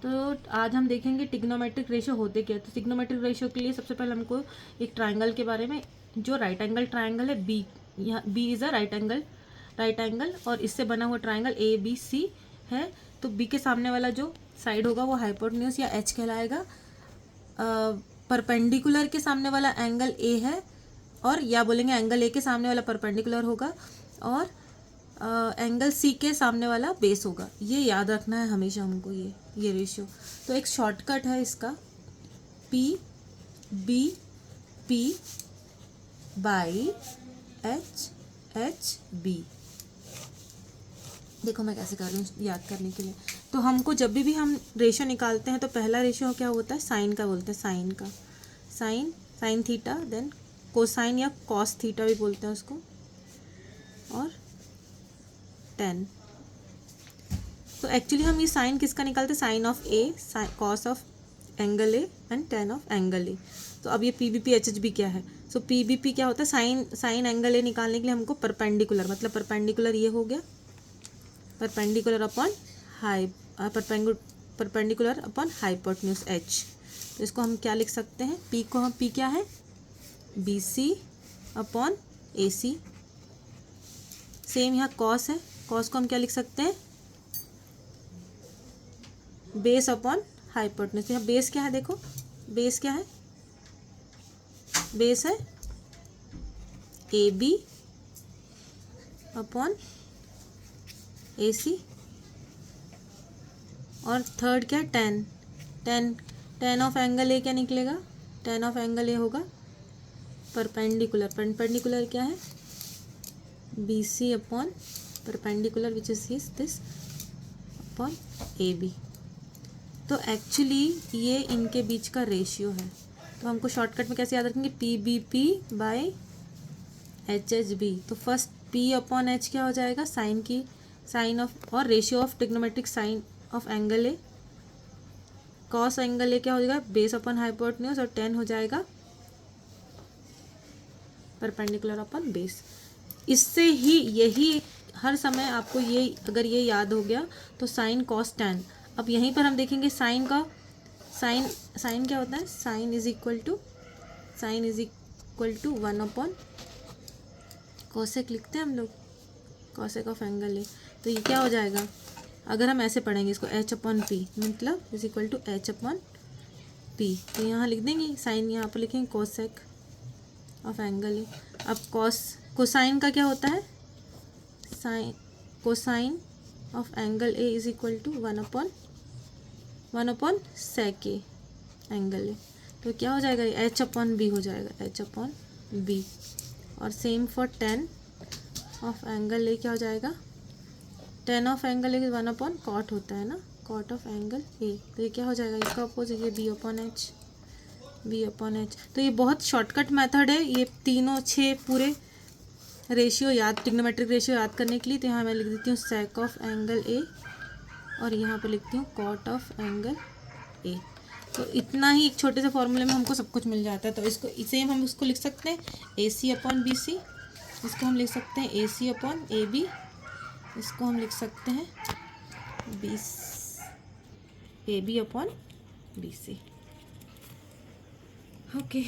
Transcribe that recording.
तो आज हम देखेंगे ट्रिग्नोमेट्रिक रेशियो होते क्या। तो ट्रिग्नोमेट्रिक रेशियो के लिए सबसे पहले हमको एक ट्राइंगल के बारे में, जो राइट एंगल ट्राइंगल है बी, यहाँ B is a right angle और इससे बना हुआ ट्राइंगल ए बी सी है। तो बी के सामने वाला जो साइड होगा वो हाइपोटेन्यूज या एच कहलाएगा। परपेंडिकुलर के सामने वाला एंगल ए है, और या बोलेंगे एंगल ए के सामने वाला परपेंडिकुलर होगा, और एंगल सी के सामने वाला बेस होगा। ये याद रखना है हमेशा हमको, ये रेशियो। तो एक शॉर्टकट है इसका, P B P by H H B. देखो मैं कैसे कर रही हूँ याद करने के लिए। तो हमको जब भी हम रेशियो निकालते हैं तो पहला रेशियो क्या होता है, साइन का बोलते हैं, साइन का, साइन थीटा, देन कोसाइन या कॉस थीटा भी बोलते हैं उसको, और 10। तो एक्चुअली हम ये साइन किसका निकालते हैं, sine of A, cos of angle A and tan of angle A. तो अब ये P B P H H B क्या है, सो पी बी पी क्या होता है, साइन एंगल ए निकालने के लिए हमको परपेंडिकुलर, मतलब परपेंडिकुलर ये हो गया, perpendicular upon high, perpendicular upon hypotenuse H. तो इसको हम क्या लिख सकते हैं, पी को हम, पी क्या है, बी सी अपॉन ए सी। सेम यहाँ कॉस है, कॉस को हम क्या लिख सकते हैं, बेस अपॉन हाइपोटेन्यूज। यहाँ बेस क्या है, देखो बेस क्या है, बेस है ए बी अपॉन ए सी, और थर्ड क्या है, टेन ऑफ एंगल ए क्या निकलेगा, टेन ऑफ एंगल ए होगा परपेंडिकुलर क्या है, B C upon perpendicular which is this upon A B. तो एक्चुअली ये इनके बीच का रेशियो है। तो हमको शॉर्टकट में कैसे याद रखेंगे, P B P by H H B. तो फर्स्ट पी अपॉन एच क्या हो जाएगा, साइन ऑफ, और ratio of trigonometric sine of angle A, cos angle A क्या हो जाएगा, बेस अपॉन हाइपोटेन्यूज, और 10 हो जाएगा परपेंडिकुलर अपॉन बेस। इससे ही यही हर समय आपको ये, अगर ये याद हो गया तो साइन कॉस टेन। अब यहीं पर हम देखेंगे साइन का, साइन क्या होता है, sine is equal to 1 upon cosec लिखते हैं हम लोग, कॉसेक ऑफ एंगल ए। तो ये क्या हो जाएगा, अगर हम ऐसे पढ़ेंगे इसको, एच अपॉन पी, मतलब is equal to H upon P. तो यहाँ लिख देंगे साइन, यहाँ पर लिखेंगे कॉसेक ऑफ एंगल ए। अब कोसाइन का क्या होता है, cosine of angle A is equal to 1 upon sec A angle A. तो क्या हो जाएगा, एच अपॉन बी हो जाएगा, एच अपॉन बी। और same for 10 of angle A क्या हो जाएगा, 10 of angle A 1 upon cot होता है ना, कॉट ऑफ एंगल ए। तो ये क्या हो जाएगा, इसका अपोजिट, ये बी अपॉन एच। तो ये बहुत शॉर्टकट मेथड है, ये तीनों 6 पूरे रेशियो याद, ट्रिग्नोमेट्रिक रेशियो याद करने के लिए। तो यहाँ मैं लिख देती हूँ सेक ऑफ एंगल ए, और यहाँ पे लिखती हूँ कॉट ऑफ एंगल ए। तो इतना ही एक छोटे से फॉर्मूले में हमको सब कुछ मिल जाता है। तो इसको सेम हम इसको लिख सकते हैं ए सी अपॉन बी सी, इसको हम लिख सकते हैं ए सी अपॉन ए बी, इसको हम लिख सकते हैं A B upon B C. Okay.